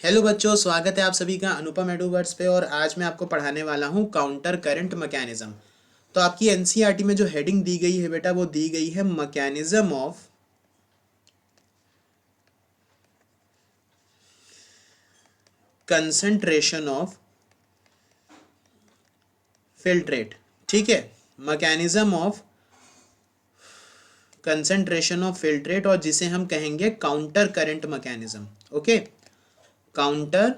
Hello बच्चों, स्वागत है आप सभी का अनुपम एडुवर्ड्स पे। और आज मैं आपको पढ़ाने वाला हूँ काउंटर करंट मैकेनिज्म। तो आपकी एनसीईआरटी में जो हेडिंग दी गई है बेटा, वो दी गई है mechanism of concentration of filtrate. ठीक है, mechanism of concentration of filtrate, और जिसे हम कहेंगे counter current mechanism. Okay, counter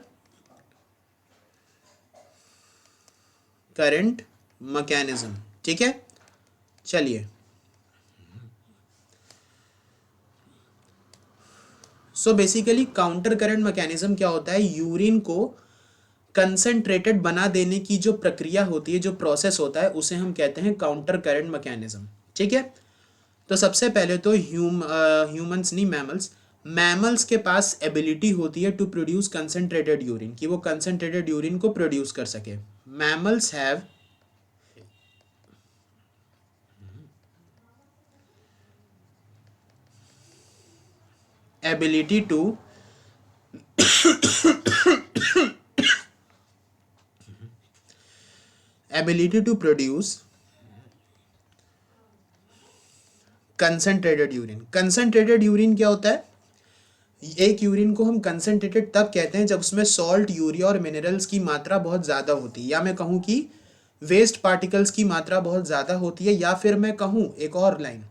current mechanism. ठीक है, चलिए। So basically counter current mechanism क्या होता है? यूरिन को कंसंट्रेटेड बना देने की जो प्रक्रिया होती है, जो प्रोसेस होता है, उसे हम कहते हैं काउंटर करंट मैकेनिज्म। ठीक है, तो सबसे पहले तो ह्यूमंस नहीं, मैमल्स मैमल्स के पास एबिलिटी होती है टू प्रोड्यूस कंसंट्रेटेड यूरिन, कि वो कंसंट्रेटेड यूरिन को प्रोड्यूस कर सके। Mammals have ability to produce concentrated urine. Concentrated urine क्या होता है? एक यूरिन को हम कंसंट्रेटेड तब कहते हैं जब उसमें सॉल्ट, यूरिया और मिनरल्स की मात्रा बहुत ज़्यादा होती है, या मैं कहूँ कि वेस्ट पार्टिकल्स की मात्रा बहुत ज़्यादा होती है, या फिर मैं कहूँ एक और लाइन,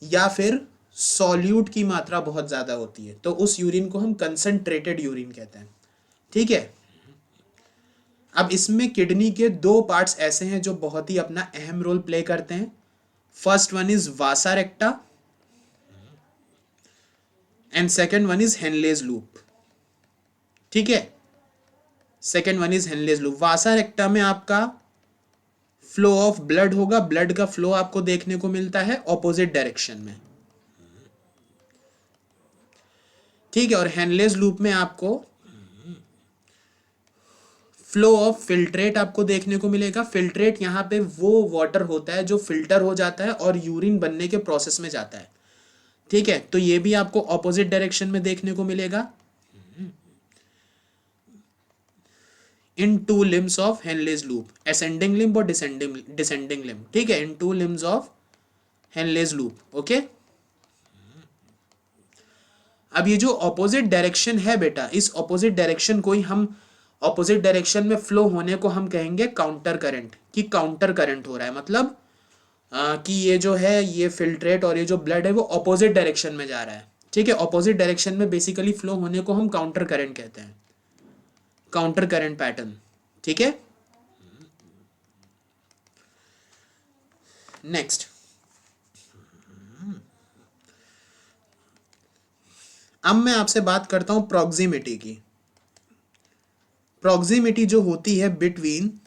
या फिर सॉल्यूट की मात्रा बहुत ज़्यादा होती है, तो उस यूरिन को हम कंसंट्रेटेड यूरिन कहते हैं। ठीक है, अब इसमें किडनी के दो पार्ट्स ऐसे हैं जो बहुत ही अपना अहम रोल प्ले करते हैं। First one is Vasa रेक्टा and second one is Henle's loop. ठीक है, second one is Henle's loop. वासा रेक्टा में आपका फ्लो ऑफ ब्लड होगा, ब्लड का फ्लो आपको देखने को मिलता है ऑपोजिट डायरेक्शन में। ठीक है, और हेनलेज लूप में आपको फ्लो ऑफ फिल्ट्रेट आपको देखने को मिलेगा। फिल्ट्रेट यहाँ पे वो वाटर होता है जो फिल्टर हो जाता है और यूरिन बनने के प्रोसेस में जाता है। ठीक है, तो ये भी आपको ऑपोजिट डायरेक्शन में देखने को मिलेगा in two limbs of Henle's loop, ascending limb और डिसेंडिंग लिम्ब। ठीक है, in two limbs of Henle's loop. Okay, अब ये जो ऑपोजिट डायरेक्शन है बेटा, इस ऑपोजिट डायरेक्शन को ही हम, ऑपोजिट डायरेक्शन में फ्लो होने को हम कहेंगे काउंटर करंट, कि काउंटर करंट हो रहा है। मतलब कि ये जो है, ये फिल्ट्रेट और ये जो ब्लड है वो ऑपोजिट डायरेक्शन में जा रहा है। ठीक है, ऑपोजिट डायरेक्शन में बेसिकली फ्लो होने को हम काउंटर करंट कहते हैं, काउंटर करंट पैटर्न। ठीक है, नेक्स्ट, अब मैं आपसे बात करता हूं प्रॉक्सिमिटी की। प्रॉक्सिमिटी जो होती है बिटवीन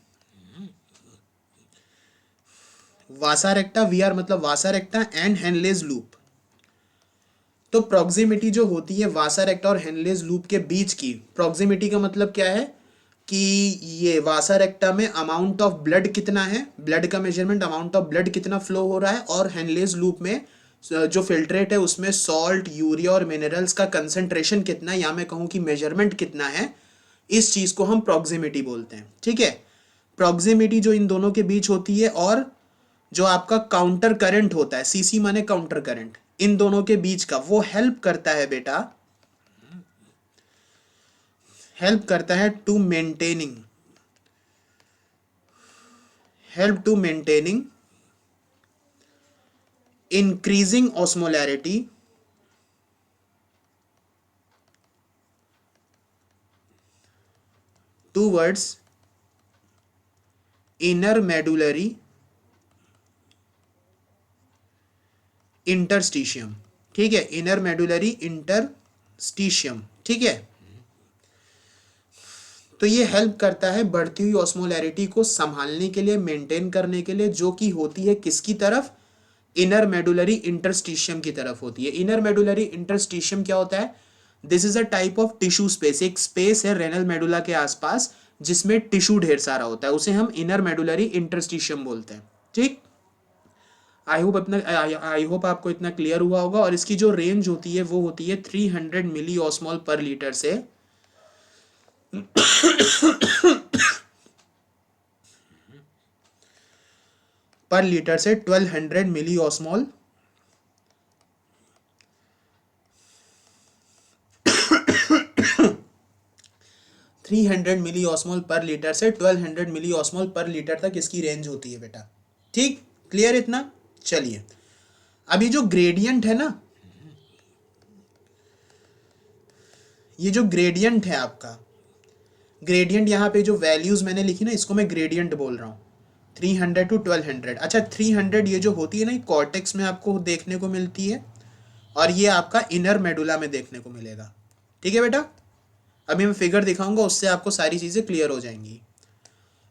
वासा रेक्टा, वीआर मतलब वासा रेक्टा एंड हेनलेज लूप। तो प्रॉक्सिमिटी जो होती है वासा रेक्टा और हेनलेज लूप के बीच की, प्रॉक्सिमिटी का मतलब क्या है कि ये वासा रेक्टा में अमाउंट ऑफ ब्लड कितना है, ब्लड का मेजरमेंट, अमाउंट ऑफ ब्लड कितना फ्लो हो रहा है, और हेनलेज लूप में जो फिल्ट्रेट है उसमें सॉल्ट, यूरिया और मिनरल्स का कंसंट्रेशन कितना है, या मैं कहूँ कि मेजरमेंट कितना है, इस चीज को हम प्रॉक्सिमिटी बोलते हैं। ठीक है, प्रॉक्सिमिटी जो इन दोनों के बीच होती है, और जो आपका काउंटर करंट होता है, सीसी माने काउंटर करंट, इन दोनों के बीच का, वो हेल्प करता है बेटा, हेल्प करता है to maintaining, help to maintaining increasing osmolarity towards inner medullary interstitium. ठीक है, इनर मेडुलरी इंटरस्टिशियम। ठीक है, तो ये हेल्प करता है बढ़ती हुई ऑस्मोलैरिटी को संभालने के लिए, मेंटेन करने के लिए, जो कि होती है किसकी तरफ? इनर मेडुलरी इंटरस्टिशियम की तरफ होती है। इनर मेडुलरी इंटरस्टिशियम क्या होता है? This is a type of tissue space, एक स्पेस है रेनल मेडुला के आसपास जिसमें टिश्यू ढेर सारा होता है, उसे हम इनर मेडुलरी इंटरस्टिशियम बोलते हैं। ठीक, आई होप आपको इतना क्लियर हुआ होगा। और इसकी जो रेंज होती है वो होती है 300 मिली ऑस्मोल पर लीटर से पर लीटर से 1200 मिली ऑस्मॉल 300 मिली ऑस्मॉल पर लीटर से 1200 मिली ऑस्मॉल पर लीटर तक इसकी रेंज होती है बेटा। ठीक, क्लियर इतना? चलिए, अभी जो ग्रेडियंट है ना, ये जो ग्रेडियंट है आपका, ग्रेडियंट यहाँ पे जो वैल्यूज मैंने लिखी ना, इसको मैं ग्रेडियंट बोल रहा हूँ। 300 टू 1200। अच्छा, 300 ये जो होती है ना, कॉर्टेक्स में आपको देखने को मिलती है, और ये आपका इनर मेडुला में देखने को मिलेगा। ठीक है बेटा, अभी मैं फिगर दिखाऊंगा, उससे आपको सारी चीज़ें क्लियर हो जाएंगी।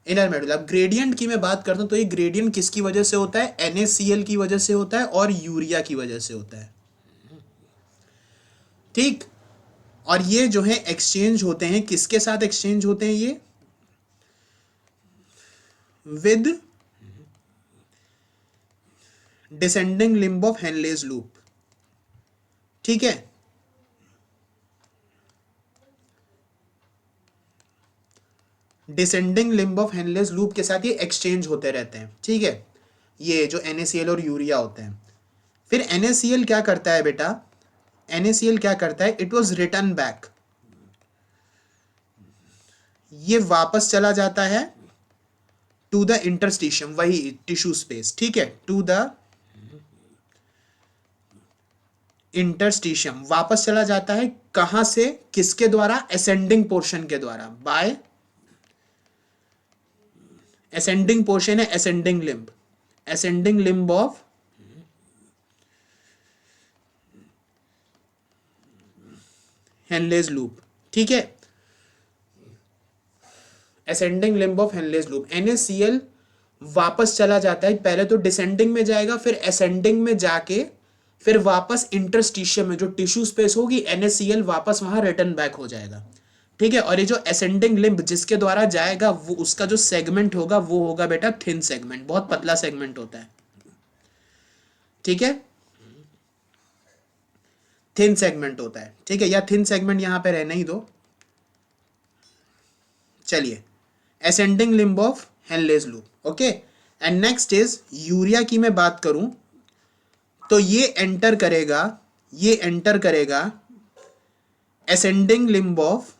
Inner medulla. अब ग्रेडियंट की मैं बात करता हूँ, तो ये ग्रेडियंट किसकी वजह से होता है? NaCl की वजह से होता है और यूरिया की वजह से होता है। ठीक, और ये जो है एक्सचेंज होते हैं, किसके साथ एक्सचेंज होते हैं? ये with descending limb of Henle's loop. ठीक है, descending limb of Henle's loop के साथ ये एक्सचेंज होते रहते हैं। ठीक है, ये जो NaCl और यूरिया होते हैं। फिर NaCl क्या करता है बेटा? NaCl क्या करता है? इट वॉज रिटर्न बैक, ये वापस चला जाता है टू द इंटरस्टिशियम, वही टिश्यू स्पेस। ठीक है, टू द इंटरस्टिशियम वापस चला जाता है। कहां से? किसके द्वारा? असेंडिंग पोर्शन के द्वारा, बाय असेंडिंग पोर्शन है ascending limb, ascending limb of Henle's loop. ठीक है, ascending limb of Henle's loop. NaCl वापस चला जाता है, पहले तो डिसेंडिंग में जाएगा, फिर असेंडिंग में जाके फिर वापस इंटरस्टिशियम में जो टिश्यू स्पेस होगी, NaCl वापस वहां रिटर्न बैक हो जाएगा। ठीक है, और ये जो असेंडिंग लिम्ब जिसके द्वारा जाएगा, वो उसका जो सेगमेंट होगा वो होगा बेटा थिन सेगमेंट, बहुत पतला सेगमेंट होता है। ठीक है, थिन सेगमेंट होता है। ठीक है, या थिन सेगमेंट यहां पे रहने ही दो। चलिए, ascending limb of Henle's loop. Okay, and next is urea की मैं बात करूं, तो ये एंटर करेगा, ये एंटर करेगा ascending limb of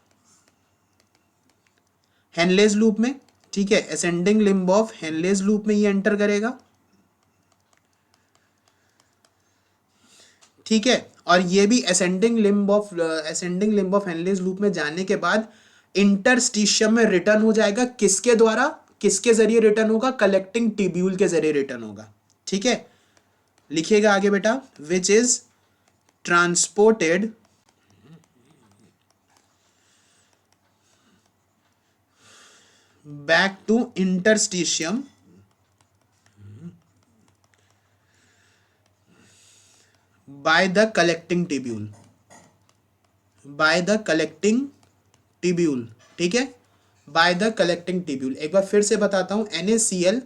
Henle's loop में। ठीक है, ascending limb of Henle's loop में ये एंटर करेगा। ठीक है, और ये भी ascending limb of Henle's loop में जाने के बाद इंटरस्टिशियम में रिटर्न हो जाएगा। किसके द्वारा? किसके जरिए रिटर्न होगा? कलेक्टिंग टिब्यूल के जरिए रिटर्न होगा। ठीक है, लिखिएगा आगे बेटा, which is transported back to interstitium by the collecting tubule, by the collecting tubule। ठीक है, by the collecting tubule। एक बार फिर से बताता हूं, NaCl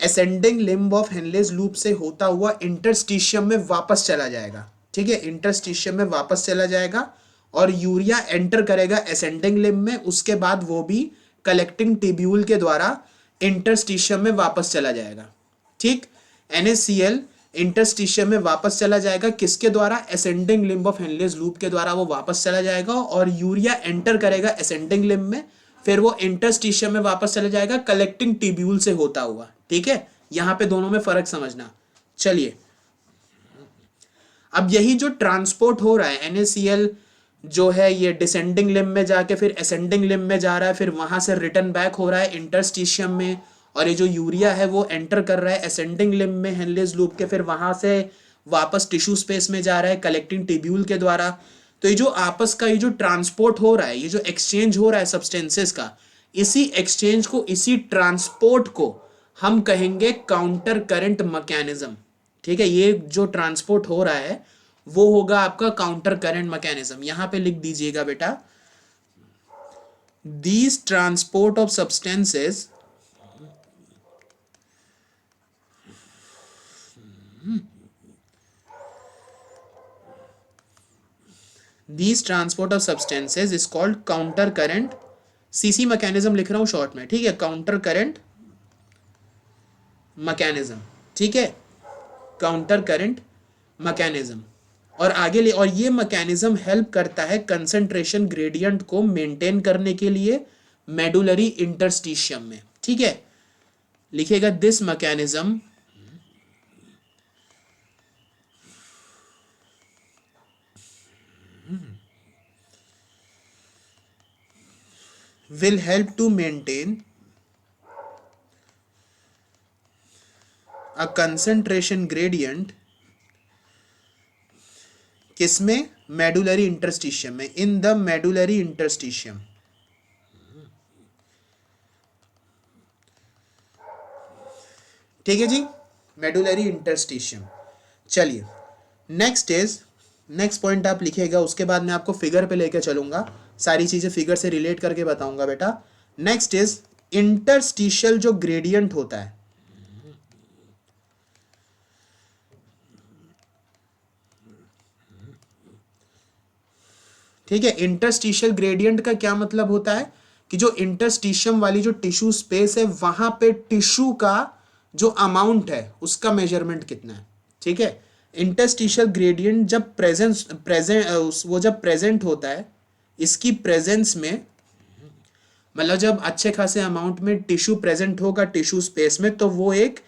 ascending limb of Henle's loop से होता हुआ इंटरस्टिशियम में वापस चला जाएगा। ठीक है, इंटरस्टिशियम में वापस चला जाएगा, और यूरिया एंटर करेगा असेंडिंग लिम्ब में, उसके बाद वो भी कलेक्टिंग टिब्यूल के द्वारा इंटरस्टिशियम में वापस चला जाएगा। ठीक, NaCl इंटरस्टिशियम में वापस चला जाएगा, किसके द्वारा? Ascending limb of Henle's loop के द्वारा वो वापस चला जाएगा, और यूरिया एंटर करेगा असेंडिंग लिम्ब में, फिर वो इंटरस्टिशियम में वापस चला जाएगा कलेक्टिंग टिब्यूल से होता हुआ। ठीक है, यहां पे दोनों में फर्क समझना। चलिए, अब यही जो ट्रांसपोर्ट हो रहा है, NaCl जो है ये डिसेंडिंग लिम्ब में जाके फिर असेंडिंग लिम्ब में जा रहा है, फिर वहां से रिटर्न बैक हो रहा है इंटरस्टिशियम में, और ये जो यूरिया है वो एंटर कर रहा है असेंडिंग लिम्ब में हेनलेज लूप के, फिर वहां से वापस टिश्यू स्पेस में जा रहा है कलेक्टिंग टिब्यूल के द्वारा। तो ये जो आपस का ये जो ट्रांसपोर्ट हो रहा है, ये जो एक्सचेंज हो रहा है सब्सटेंसेस का, इसी एक्सचेंज को, इसी ट्रांसपोर्ट को हम कहेंगे काउंटर करंट मैकेनिज्म। ठीक है, ये जो ट्रांसपोर्ट हो रहा है वो होगा आपका काउंटर करंट मैकेनिज्म। यहां पे लिख दीजिएगा बेटा, these transport of substances these transport of substances is called counter current CC mechanism लिख रहा हूं शॉर्ट में, ठीक है, काउंटर करंट मैकेनिज्म, ठीक है, काउंटर करंट मैकेनिज्म। और आगे ले, और ये मैकेनिज्म हेल्प करता है कंसंट्रेशन ग्रेडियंट को मेंटेन करने के लिए मेडुलरी इंटरस्टिशियम में, ठीक है। लिखिएगा this mechanism will help to maintain a concentration gradient किसमें, मेडुलरी इंटरस्टिशियम में, इन द मेडुलरी इंटरस्टिशियम, ठीक है जी, मेडुलरी इंटरस्टिशियम। चलिए नेक्स्ट पॉइंट आप लिखिएगा, उसके बाद मैं आपको फिगर पे लेके चलूंगा, सारी चीजें फिगर से रिलेट करके बताऊंगा बेटा। नेक्स्ट इज इंटरस्टिशियल जो ग्रेडियंट होता है, ठीक है। इंटरस्टिशियल ग्रेडियंट का क्या मतलब होता है कि जो इंटरस्टिशियम वाली जो टिश्यू स्पेस है वहां पे टिश्यू का जो अमाउंट है उसका मेजरमेंट कितना है, ठीक है। इंटरस्टिशियल ग्रेडियंट जब वो जब प्रेजेंट होता है, इसकी प्रेजेंस में, मतलब जब अच्छे खासे अमाउंट में टिश्यू प्रेजेंट होगा टिश्यू स्पेस में, तो वो एक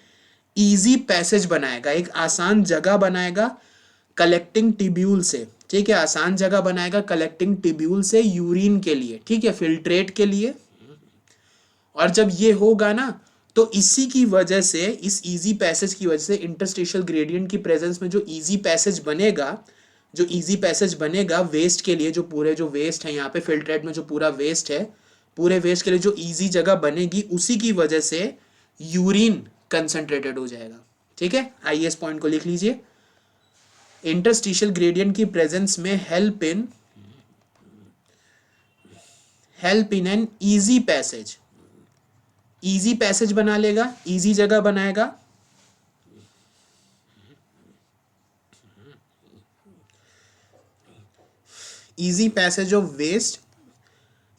इजी पैसेज बनाएगा, एक आसान जगह बनाएगा कलेक्टिंग टिब्यूल से, ठीक है, आसान जगह बनाएगा कलेक्टिंग टिब्यूल से यूरिन के लिए, ठीक है, फिल्ट्रेट के लिए। और जब ये होगा ना, तो इसी की वजह से, इस इजी पैसेज की वजह से, इंटरस्टिशियल ग्रेडियंट की प्रेजेंस में जो इजी पैसेज बनेगा, जो इजी पैसेज बनेगा वेस्ट के लिए, जो पूरे जो वेस्ट है यहाँ पे फिल्ट्रेट में जो पूरा वेस्ट है, पूरे वेस्ट के लिए जो इजी जगह बनेगी, उसी की वजह से यूरिन कंसंट्रेटेड हो जाएगा, ठीक है। आइए इस पॉइंट को लिख लीजिए, इंटरस्टिशियल ग्रेडियंट की प्रेजेंस में help in an easy passage, easy passage बना लेगा, इजी जगह बनाएगा, इजी पैसेज ऑफ वेस्ट,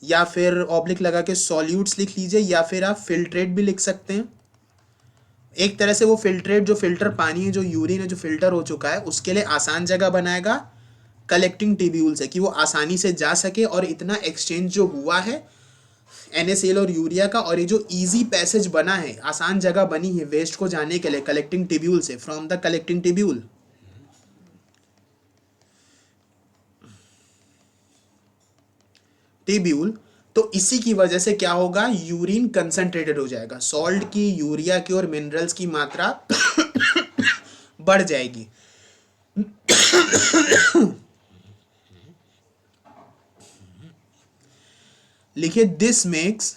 या फिर ऑब्लिक लगा के सॉल्यूट्स लिख लीजिए, या फिर आप फिल्ट्रेट भी लिख सकते हैं। एक तरह से वो फिल्ट्रेट, जो फिल्टर पानी है, जो यूरिन है, जो फिल्टर हो चुका है, उसके लिए आसान जगह बनाएगा कलेक्टिंग टिब्यूल से, कि वो आसानी से जा सके। और इतना एक्सचेंज जो हुआ है NaCl और यूरिया का, और ये जो इजी पैसेज बना है, आसान जगह बनी है वेस्ट को जाने के लिए कलेक्टिंग टिब्यूल से, फ्रॉम द कलेक्टिंग टिब्यूल, तो इसी की वजह से क्या होगा, यूरिन कंसंट्रेटेड हो जाएगा, सॉल्ट की, यूरिया की और मिनरल्स की मात्रा बढ़ जाएगी। लिखिए this makes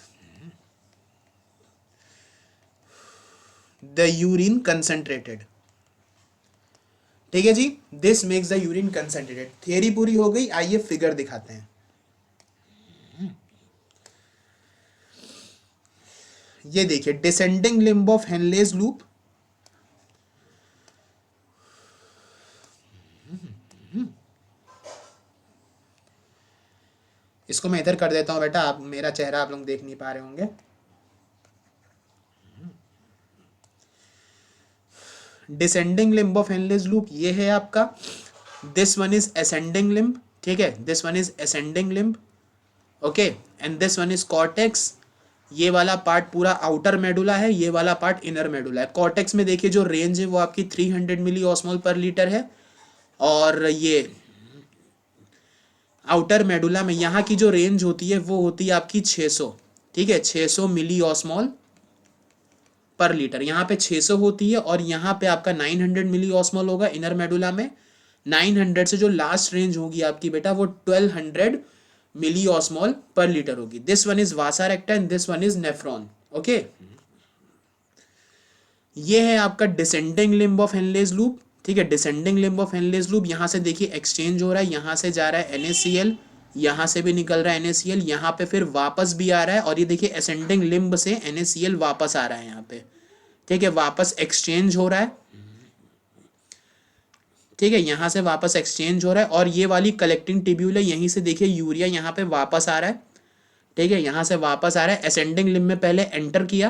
the urine concentrated, ठीक है जी, this makes the urine concentrated. Theory पूरी हो गई, आइए फिगर दिखाते हैं। ये देखिए descending limb of Henle's loop, इसको मैं इधर कर देता हूं बेटा, आप मेरा चेहरा आप लोग देख नहीं पा रहे होंगे। Descending limb of Henle's loop ये है आपका, this one is ascending limb, ठीक है, this one is ascending limb, okay, and this one is cortex. ये वाला पार्ट पूरा आउटर मेडुला है, ये वाला पार्ट इनर मेडुला है। कॉर्टेक्स में देखिए जो रेंज है वो आपकी 300 मिली ऑस्मोल पर लीटर है, और ये आउटर मेडुला में यहाँ की जो रेंज होती है वो होती है आपकी 600, ठीक है, 600 मिली ऑस्मोल पर लीटर, यहाँ पे 600 होती है, और यहाँ पे आपका 900 मिली ऑस्मोल होगा इनर मेडुला में। 900 से जो लास्ट रेंज होगी आपकी बेटा वो 1200 मिली ऑस्मोल पर लीटर होगी। This one is Vasa रेक्टा and this one is nephron, okay. ये है आपका descending limb of Henle's loop, ठीक है, descending limb of Henle's loop. यहाँ से देखिए एक्सचेंज हो रहा है, यहाँ से जा रहा है NaCl, यहाँ से भी निकल रहा है NaCl, यहाँ पे फिर वापस भी आ रहा है, और ये देखिए असेंडिंग लिम्ब से NaCl वापस आ रहा है यहाँ पे, ठीक है, वापस एक्सचेंज हो रहा है, ठीक है, यहाँ से वापस एक्सचेंज हो रहा है। और ये वाली कलेक्टिंग टिब्यूल है, यहीं से देखिए यूरिया यहाँ पे वापस आ रहा है, ठीक है, यहाँ से वापस आ रहा है, असेंडिंग लिम्ब में पहले एंटर किया,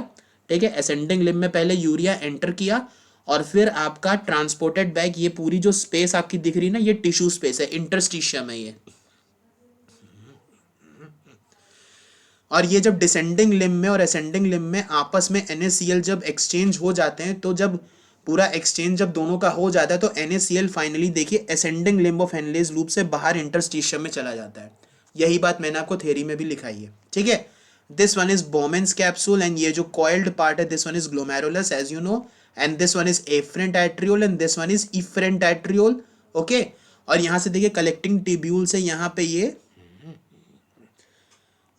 ठीक है, असेंडिंग लिम्ब में पहले यूरिया एंटर किया, और फिर आपका ट्रांसपोर्टेड बैक, ये पूरी जो स्पेस आपकी दिख रही है ना, ये टिश्यू स्पेस है, इंटरस्टिशियम है ये। और ये जब डिसेंडिंग लिम्ब में और असेंडिंग लिम्ब में आपस में NaCl जब एक्सचेंज हो जाते हैं, तो जब पूरा एक्सचेंज जब दोनों का हो जाता है, तो NaCl फाइनली देखिए ascending limb of Henle's loop से बाहर इंटरस्टिशियम में चला जाता है। यही बात मैंने आपको थ्योरी में भी लिखाई है, ठीक है। This one is Bowman's capsule, and ये जो कॉइल्ड पार्ट है, this one is glomerulus as you know, and this one is afferent arteriole, and this one is efferent arteriole, okay. और यहाँ से देखिए कलेक्टिंग टिब्यूल से यहाँ पे ये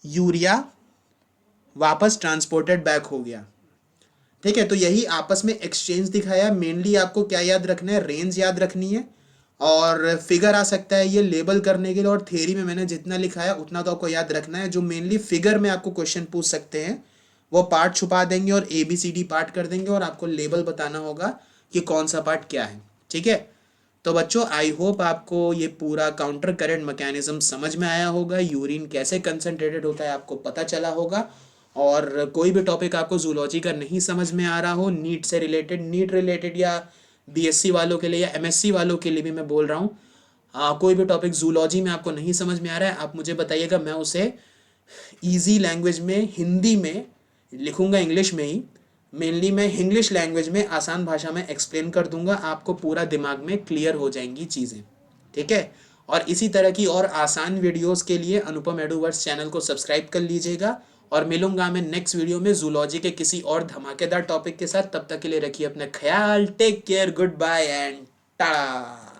यूरिया वापस ट्रांसपोर्टेड बैक हो गया, ठीक है। तो यही आपस में एक्सचेंज दिखाया। मेनली आपको क्या याद रखना है, रेंज याद रखनी है, और फिगर आ सकता है ये लेबल करने के लिए, और थ्योरी में मैंने जितना लिखाया उतना तो आपको याद रखना है। जो मेनली फिगर में आपको क्वेश्चन पूछ सकते हैं वो पार्ट छुपा देंगे और ABCD पार्ट कर देंगे, और आपको लेबल बताना होगा कि कौन सा पार्ट क्या है, ठीक है। तो बच्चों आई होप आपको ये पूरा काउंटर करंट मैकेनिज्म समझ में आया होगा, यूरिन कैसे कंसंट्रेटेड होता है आपको पता चला होगा। और कोई भी टॉपिक आपको जूलॉजी का नहीं समझ में आ रहा हो, नीट से रिलेटेड, नीट रिलेटेड या BSc वालों के लिए या MSc वालों के लिए भी मैं बोल रहा हूँ, कोई भी टॉपिक जूलॉजी में आपको नहीं समझ में आ रहा है, आप मुझे बताइएगा, मैं उसे ईजी लैंग्वेज में हिंदी में लिखूंगा, इंग्लिश में ही, मेनली मैं इंग्लिश लैंग्वेज में आसान भाषा में एक्सप्लेन कर दूंगा, आपको पूरा दिमाग में क्लियर हो जाएंगी चीज़ें, ठीक है। और इसी तरह की और आसान वीडियोस के लिए अनुपम एडुवर्स चैनल को सब्सक्राइब कर लीजिएगा, और मिलूंगा मैं नेक्स्ट वीडियो में जूलॉजी के किसी और धमाकेदार टॉपिक के साथ। तब तक के लिए रखिए अपना ख्याल, take care, goodbye and Tata.